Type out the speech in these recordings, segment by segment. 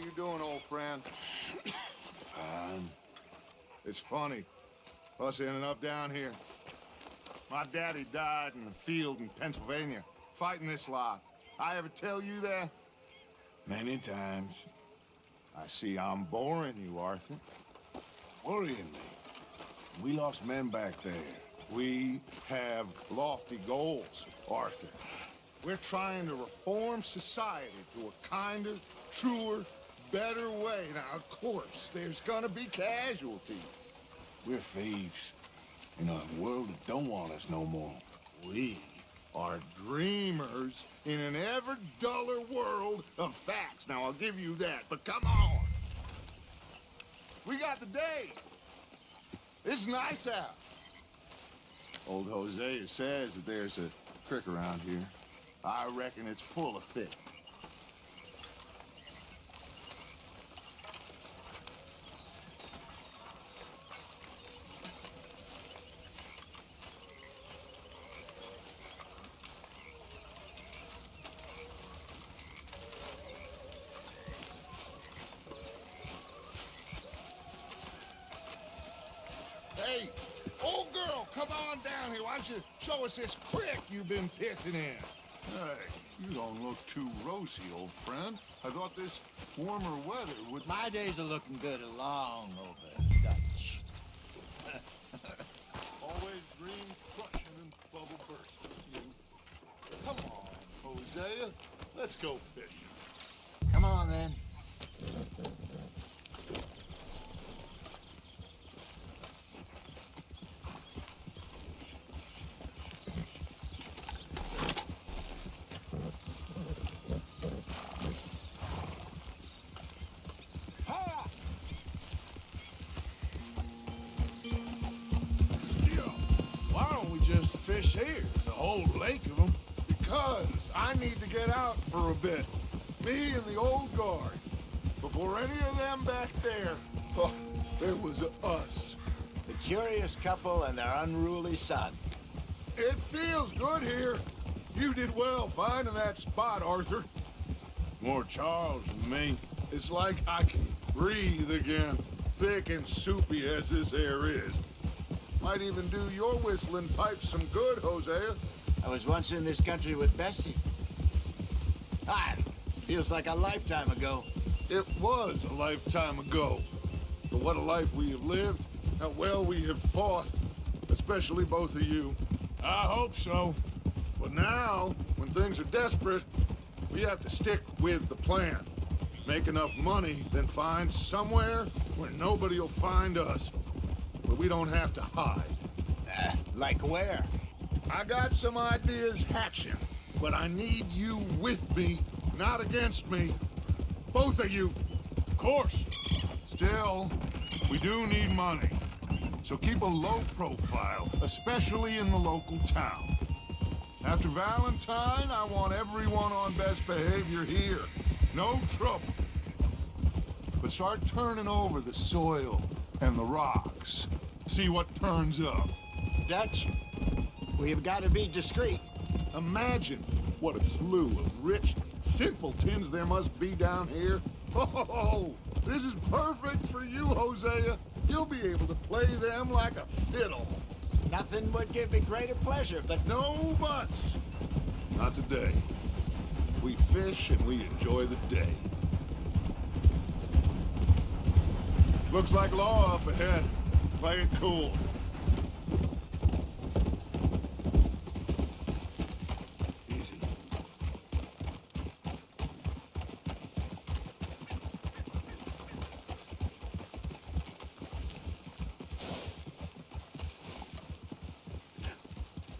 you doing, old friend? It's funny, us ending up down here. My daddy died in the field in Pennsylvania, fighting this lot. I ever tell you that? Many times. I see I'm boring you, Arthur. Worrying me. We lost men back there. We have lofty goals, Arthur. We're trying to reform society to a kinder, truer, better way. Now, of course, there's gonna be casualties. We're thieves. In a world that don't want us no more. We are dreamers in an ever duller world of facts. Now, I'll give you that, but come on. We got the day. It's nice out. Old Hosea says that there's a creek around here. I reckon it's full of fish. Hey, old girl, come on down here. Why don't you show us this creek you've been pissing in? Hey, you don't look too rosy, old friend. I thought this warmer weather would... My days are looking good along over Dutch. Always dream crushing and bubble bursting, you. Come on, Hosea. Let's go fishing. Come on, then. Why don't we just fish here? There's a whole lake of them. Because I need to get out for a bit. Me and the old guard. Before any of them back there, oh, there was us. The curious couple and their unruly son. It feels good here. You did well finding that spot, Arthur. More Charles than me. It's like I can breathe again, thick and soupy as this air is. Might even do your whistling pipes some good, Hosea. I was once in this country with Bessie. Feels like a lifetime ago. It was a lifetime ago. But what a life we have lived, how well we have fought, especially both of you. I hope so. But now, when things are desperate, we have to stick with the plan. Make enough money, then find somewhere where nobody will find us. Where we don't have to hide. Like where? I got some ideas hatching, but I need you with me, not against me. Both of you. Of course. Still, we do need money. So keep a low profile, especially in the local town. After Valentine, I want everyone on best behavior here. No trouble. But start turning over the soil and the rocks. See what turns up. Dutch, we've got to be discreet. Imagine what a slew of rich simpletons there must be down here. Oh, this is perfect for you, Hosea. You'll be able to play them like a fiddle. Nothing would give me greater pleasure, but No buts. Not today. We fish and we enjoy the day. Looks like law up ahead. Play it cool. Easy.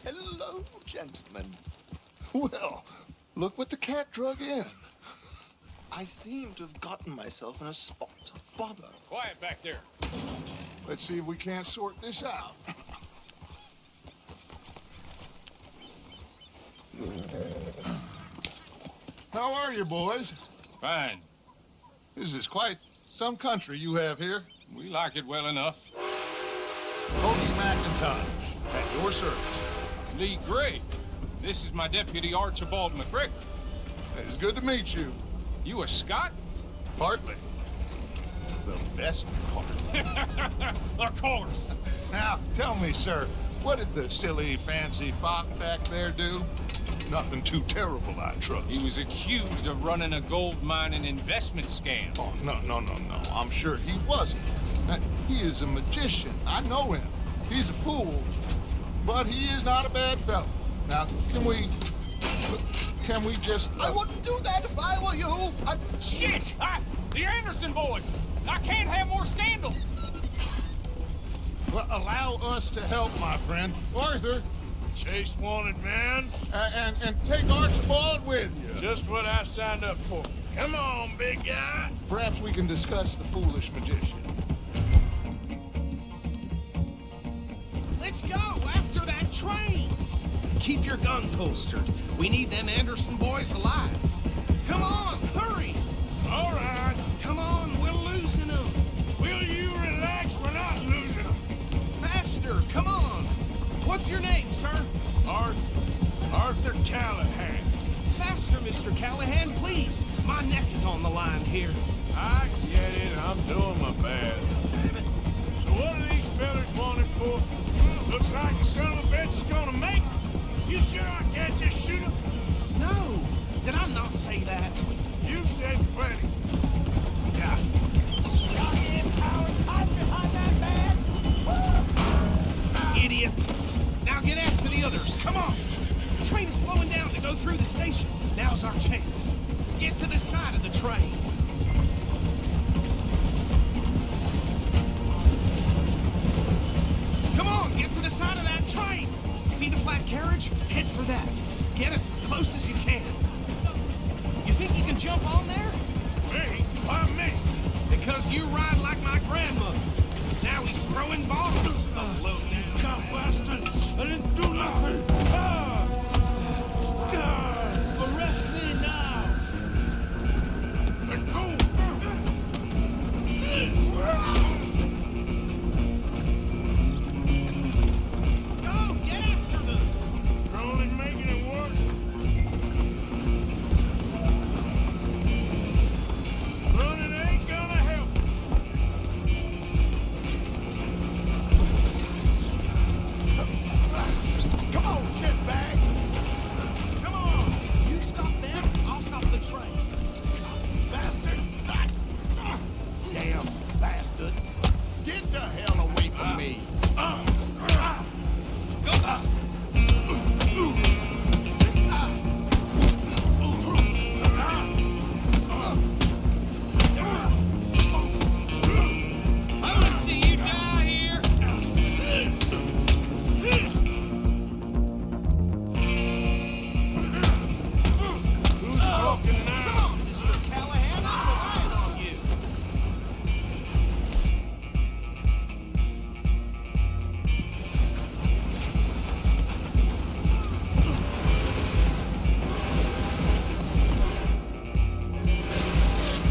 hello, gentlemen. Well, look what the cat drug in. I seem to have gotten myself in a spot of bother. Quiet back there. Let's see if we can't sort this out. How are you, boys? Fine. This is quite some country you have here. We like it well enough. Cody McIntosh, at your service. Lee Gray. This is my deputy, Archibald McGregor. It's good to meet you. You a Scot? Partly. The best part. Of course. Now, tell me, sir, what did the silly, fancy fop back there do? Nothing too terrible, I trust. He was accused of running a gold mining investment scam. Oh, no. I'm sure he wasn't. He is a magician. I know him. He's a fool, but he is not a bad fellow. Now, can we just... I wouldn't do that if I were you. Shit! The Anderson boys! I can't have more scandal! Well, allow us to help, my friend. Arthur, Chase wanted man. and take Archibald with you. Just what I signed up for. Come on, big guy. Perhaps we can discuss the foolish magician. Let's go after that train! Keep your guns holstered. We need them Anderson boys alive. Come on, hurry! All right. Come on, we're losing them. Will you relax? We're not losing them. Faster, come on. What's your name, sir? Arthur Callahan. Faster, Mr. Callahan, please. My neck is on the line here. I get it. I'm doing my best. So what are these fellas wanted for? Looks like the son of a bitch is gonna make. You sure I can't just shoot him? No, did I not say that? You've said plenty. Yeah. Goddamn cowards hide behind that man! Idiot. Now get after the others, come on. The train is slowing down to go through the station. Now's our chance. Get to the side of the train. Come on, get to the side of that train. See the flat carriage? Head for that. Get us as close as you can. You think you can jump on there? Me? Why me? Because you ride like my grandmother. Now he's throwing bottles. Cop bastard! I didn't do nothing! Arrest me now! Let go! Go, get after them! You're only making it worse. Running ain't gonna help. Come on, shitbag! Come on! You stop them, I'll stop the train. Bastard! Damn bastard! Get the hell away from me! I want to see you die here! Who's talking now? Come on, Mr. Callahan, I'm relying on you.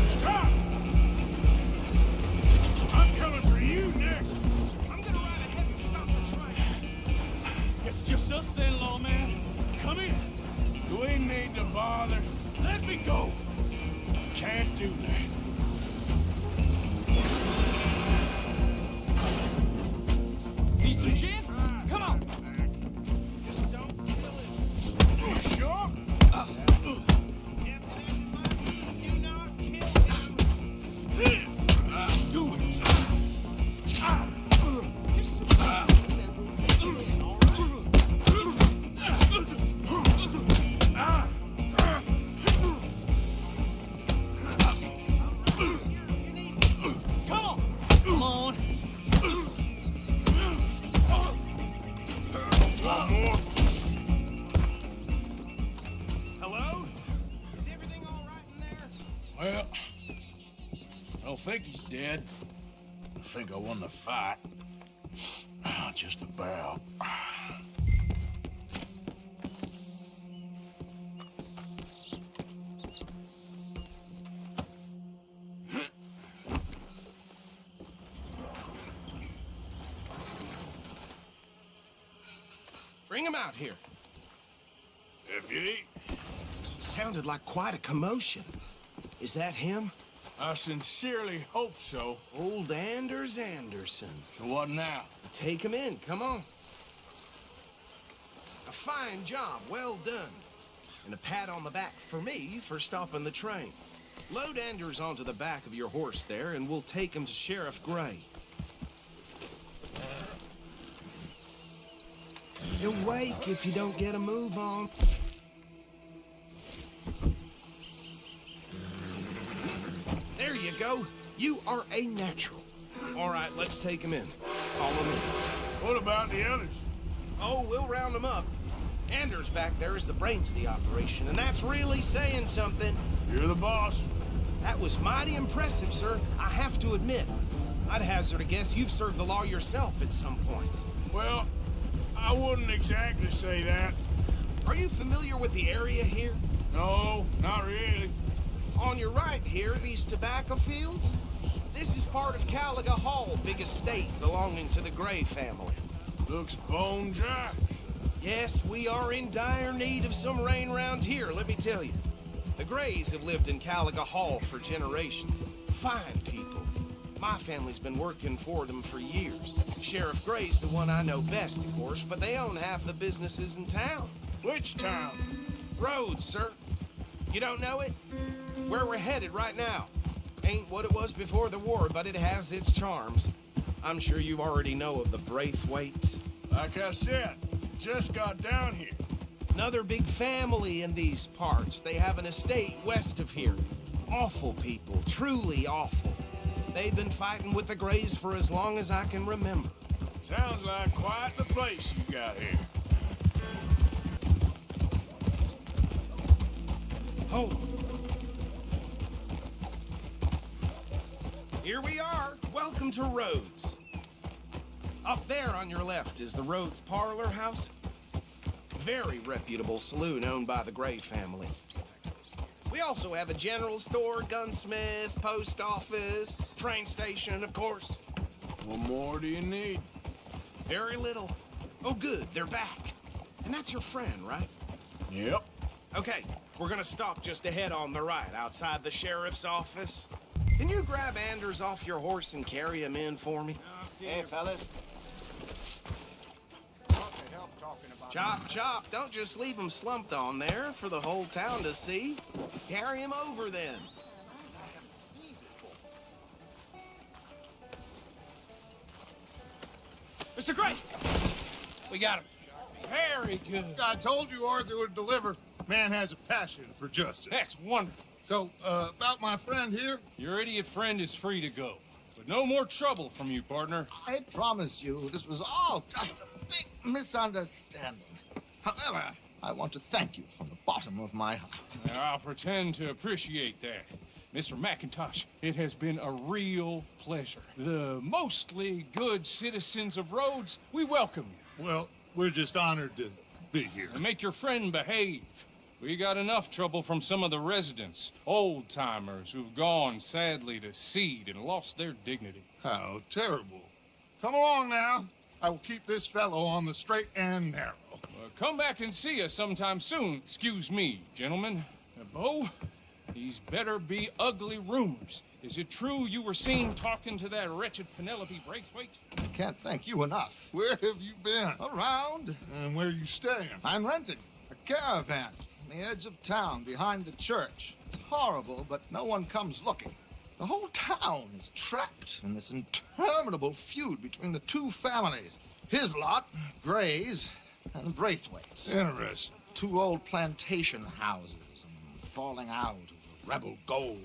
Stop! I'm coming for you next. I'm gonna ride ahead and stop the train. It's just us then, lawman. Come here. Do we need to bother? Let me go. Can't do that. Need some gin? Come on. Just don't kill him. You sure? Do not kill him. Do it. Come on. Come on. One more. Hello? Is everything all right in there? Well, I don't think he's dead. I think I won the fight. Just about. Bring him out here. Deputy. Sounded like quite a commotion. Is that him? I sincerely hope so. Old Anders Anderson. So what now? Take him in, come on. A fine job, well done. And a pat on the back for me for stopping the train. Load Anders onto the back of your horse there, and we'll take him to Sheriff Gray. He'll wake if you don't get a move on. There you go. You are a natural. All right, let's take him in. Follow me. What about the others? Oh, we'll round them up. Anders back there is the brains of the operation, and that's really saying something. You're the boss. That was mighty impressive, sir. I have to admit. I'd hazard a guess you've served the law yourself at some point. Well, I wouldn't exactly say that. Are you familiar with the area here? No, not really. On your right here, these tobacco fields? This is part of Caliga Hall, big estate belonging to the Gray family. Looks bone dry. Yes, we are in dire need of some rain round here, let me tell you. The Grays have lived in Caliga Hall for generations. Fine people. My family's been working for them for years. Sheriff Gray's the one I know best, of course, but they own half the businesses in town. Which town? Rhodes, sir. You don't know it? Where we're headed right now. Ain't what it was before the war, but it has its charms. I'm sure you already know of the Braithwaites. Like I said, just got down here. Another big family in these parts. They have an estate west of here. Awful people, truly awful. They've been fighting with the Grays for as long as I can remember. Sounds like quite the place you got here. Hold. Here we are. Welcome to Rhodes. Up there on your left is the Rhodes Parlor House. Very reputable saloon owned by the Gray family. We also have a general store, gunsmith, post office, train station, of course. What more do you need? Very little. Oh, good, they're back. And that's your friend, right? Yep. Okay, we're gonna stop just ahead on the right, outside the sheriff's office. Can you grab Anders off your horse and carry him in for me? Hey, fellas. Chop, chop. Don't just leave him slumped on there for the whole town to see. Carry him over, then. Mr. Gray! We got him. Very good. I told you Arthur would deliver. Man has a passion for justice. That's wonderful. So, about my friend here? Your idiot friend is free to go. But no more trouble from you, partner. I promise you, this was all just a big misunderstanding. However, I want to thank you from the bottom of my heart. Now, I'll pretend to appreciate that. Mr. McIntosh, it has been a real pleasure. The mostly good citizens of Rhodes, we welcome you. Well, we're just honored to be here. And make your friend behave. We got enough trouble from some of the residents, old-timers who've gone, sadly, to seed and lost their dignity. How terrible. Come along now. I will keep this fellow on the straight and narrow. Come back and see us sometime soon. Excuse me, gentlemen. Bo, these better be ugly rumors. Is it true you were seen talking to that wretched Penelope Braithwaite? I can't thank you enough. Where have you been? Around, And where you staying? I'm renting a caravan on the edge of town behind the church. It's horrible, but no one comes looking. The whole town is trapped in this interminable feud between the two families. His lot, Gray's, and Braithwaite's. Interesting. Two old plantation houses and falling out over rebel gold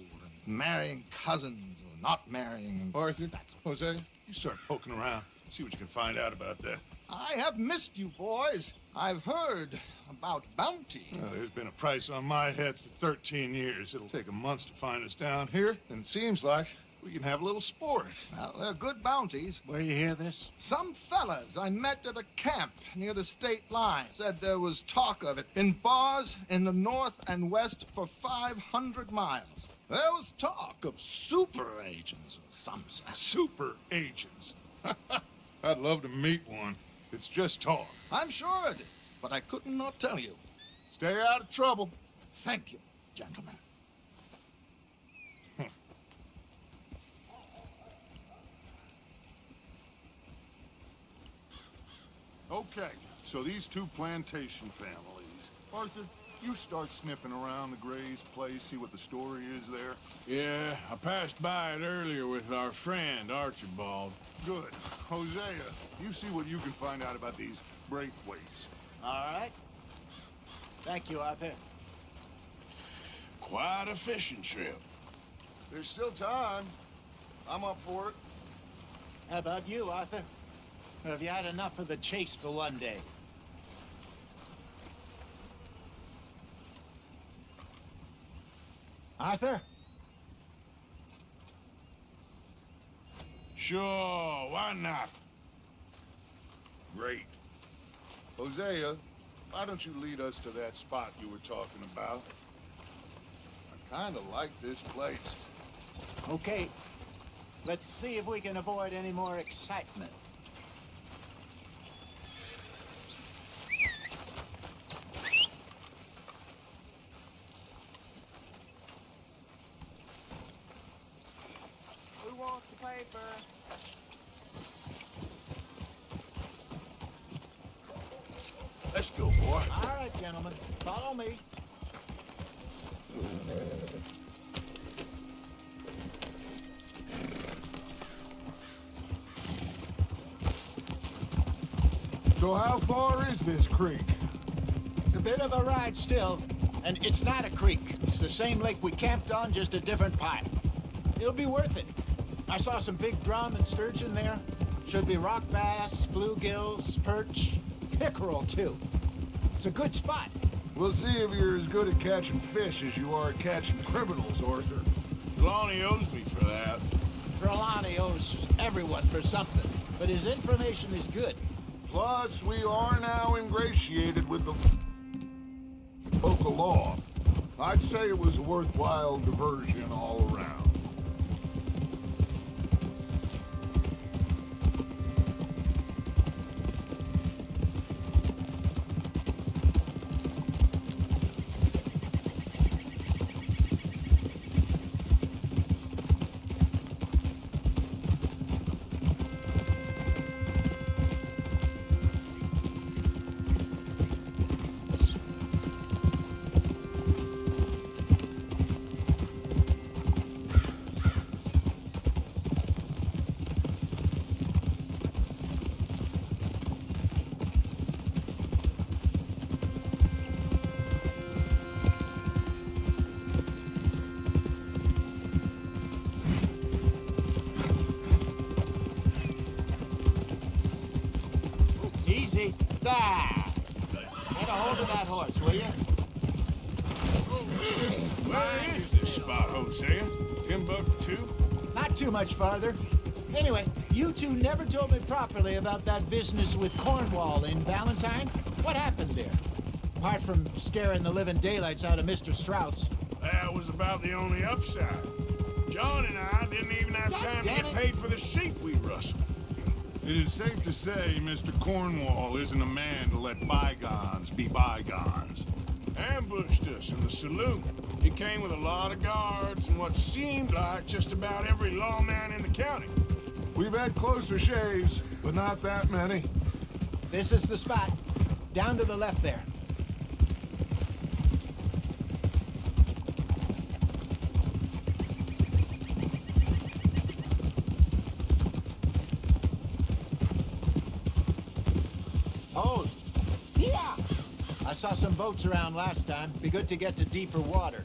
and marrying cousins or not marrying. Arthur, Jose, you start poking around. See what you can find out about that. I have missed you, boys. I've heard about bounty. There's been a price on my head for 13 years. It'll take a month to find us down here, and it seems like we can have a little sport. Well, they're good bounties. Where you hear this? Some fellas I met at a camp near the state line said there was talk of it in bars in the north and west for 500 miles. There was talk of super agents of some sort. Super agents. I'd love to meet one. It's just talk. I'm sure it is, but I couldn't not tell you. Stay out of trouble. Thank you, gentlemen. Okay, so these two plantation families. Arthur, you start sniffing around the Gray's place, see what the story is there. Yeah, I passed by it earlier with our friend, Archibald. Good. Hosea, you see what you can find out about these Braithwaites. All right. Thank you, Arthur. Quite a fishing trip. There's still time. I'm up for it. How about you, Arthur? Or have you had enough of the chase for one day? Arthur? Sure, why not? Great. Hosea, why don't you lead us to that spot you were talking about? I kind of like this place. Okay. Let's see if we can avoid any more excitement. Who wants the paper? Let's go, boy. All right, gentlemen. Follow me. So how far is this creek? It's a bit of a ride still, and it's not a creek. It's the same lake we camped on, just a different part. It'll be worth it. I saw some big drum and sturgeon there. Should be rock bass, bluegills, perch, pickerel too. It's a good spot. We'll see if you're as good at catching fish as you are at catching criminals, Arthur. Lonnie owes me for that. Trelawney owes everyone for something, but his information is good. Plus, we are now ingratiated with the local law. I'd say it was a worthwhile diversion all around. Easy. There. Get a hold of that horse, will you? Where is this spot, Hosea? Timbuktu? Not too much farther. Anyway, you two never told me properly about that business with Cornwall in Valentine. What happened there? Apart from scaring the living daylights out of Mr. Strauss. That was about the only upside. John and I didn't even have God time to damn get it. paid for the sheep we rustled. It is safe to say Mr. Cornwall isn't a man to let bygones be bygones. Ambushed us in the saloon. He came with a lot of guards and what seemed like just about every lawman in the county. We've had closer shaves, but not that many. This is the spot. Down to the left there. Oh, yeah! I saw some boats around last time. Be good to get to deeper water.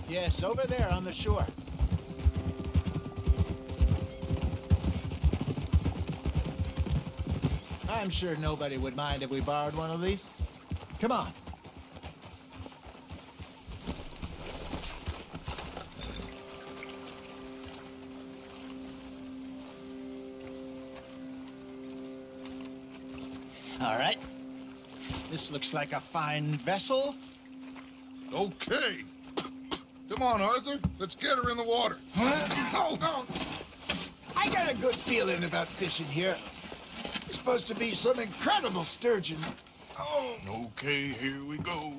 Yes, over there on the shore. I'm sure nobody would mind if we borrowed one of these. Come on. All right. This looks like a fine vessel. Okay. Come on, Arthur. Let's get her in the water. Oh. I got a good feeling about fishing here. It's supposed to be some incredible sturgeon. Oh. Okay, here we go.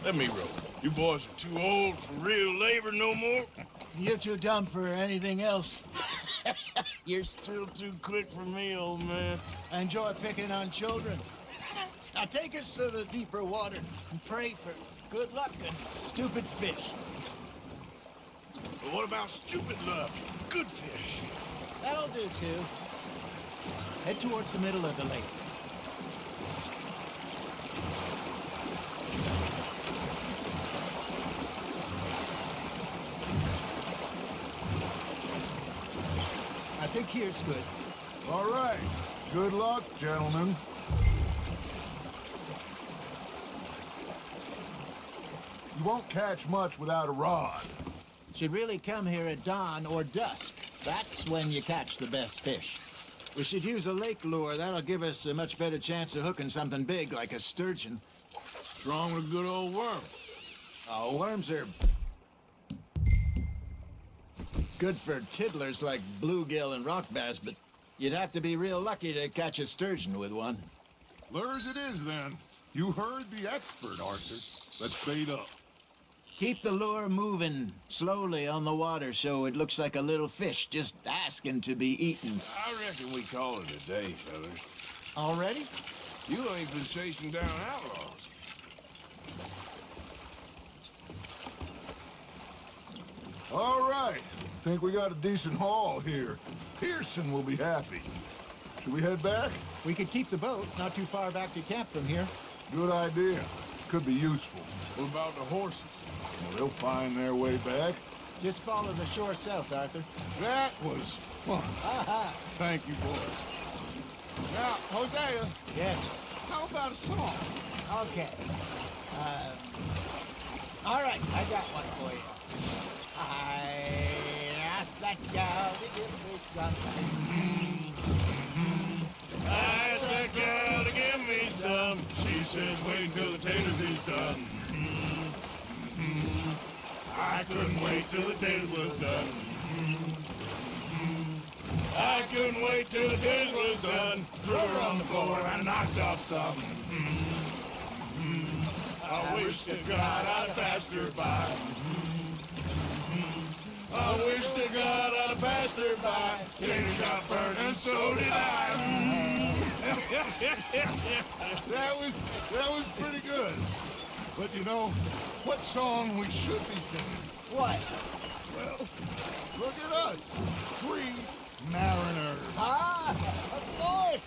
Let me roll. You boys are too old for real labor no more. You're too dumb for anything else. You're still too quick for me, old man. I enjoy picking on children. Now take us to the deeper water and pray for good luck and stupid fish. But what about stupid luck? Good fish. That'll do, too. Head towards the middle of the lake. I think here's good. All right. Good luck, gentlemen. You won't catch much without a rod. Should really come here at dawn or dusk. That's when you catch the best fish. We should use a lake lure. That'll give us a much better chance of hooking something big like a sturgeon. Strong with a good old worm. Oh, worms are good for tiddlers like bluegill and rock bass, but you'd have to be real lucky to catch a sturgeon with one. Lures it is, then. You heard the expert, Arthur. Let's bait up. Keep the lure moving slowly on the water so it looks like a little fish just asking to be eaten. I reckon we call it a day, fellas. Already? You ain't been chasing down outlaws. All right. Think we got a decent haul here. Pearson will be happy. Should we head back? We could keep the boat not too far back to camp from here. Good idea. Could be useful. What about the horses? Well, they'll find their way back. Just follow the shore south, Arthur. That was fun. Aha! Thank you, boys. Now, Hosea, Yes. how about a song? Okay. All right, I got one for you. I asked that gal to give me something. I asked that gal to give me some. She says, wait until the taters is done. I couldn't wait till the taters was done. I couldn't wait till the taters was done. Threw her on the floor and knocked off some. I wish to God I'd passed her by. I wish to God I'd passed her by. Tater got burned and so did I. That was pretty good. But you know, what song we should be singing? What? Well, look at us. 3 mariners. Ah, of course.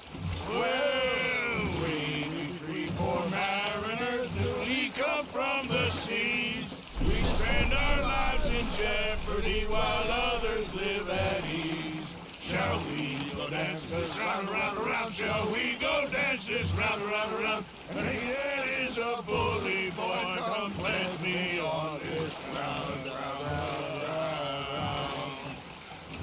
Well, we 3 poor mariners, newly come from the seas. We spend our lives in jeopardy while others live at ease. Shall we go dance this round, around, around? Shall we go dance this round, around, around? And it is a bully boy, come pledge me on this round, round, round, round.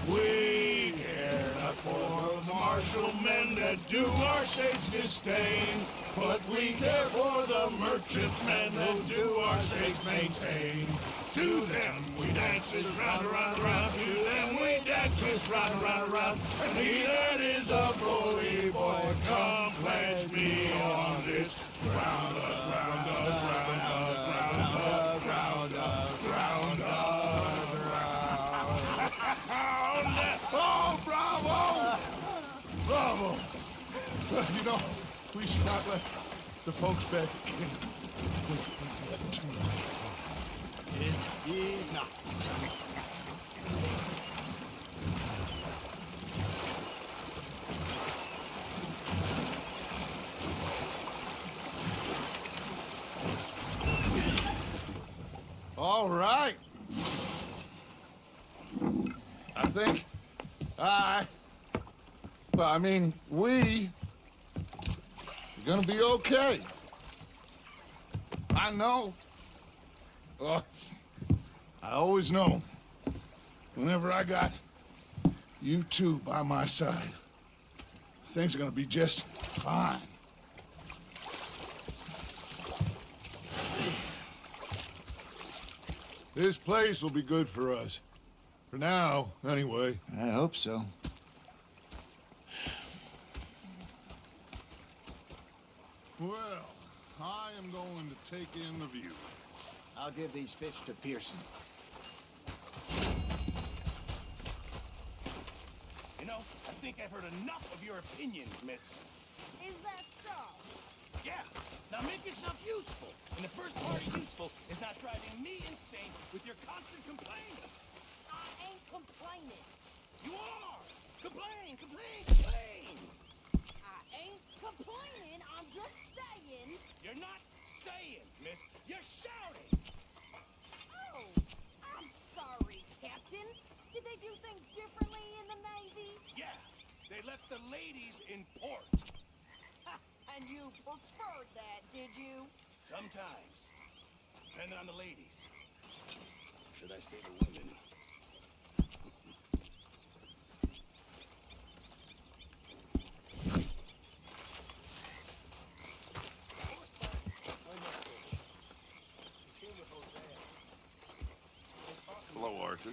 We care not for the martial men that do our state's disdain, but we care for the merchantmen that do our state's maintain. To them we dance this round, around, around. To them we dance this round, around, around. And he that is a bully boy, come pledge me on this ground up, ground up, ground up, ground up, ground up, ground up, ground up. Oh, bravo! Bravo! You know, we should not let the folks back in. Indeed not. All right. I think we are gonna be okay. I know. I always know. Whenever I got you two by my side, things are gonna be just fine. This place will be good for us. For now, anyway. I hope so. Well, I am going to take in the view. I'll give these fish to Pearson. You know, I think I've heard enough of your opinions, miss. Is that so? Yeah. Now make yourself useful. And the first part of useful is not driving me insane with your constant complaining. I ain't complaining. You are! Complain, complain, complain! I ain't complaining. I'm just saying. You're not saying, miss. You're shouting! Oh, I'm sorry, Captain. Did they do things differently in the Navy? Yeah, they left the ladies in port. And you preferred that, did you? Sometimes. Depending on the ladies. Should I say the women? Hello, Arthur.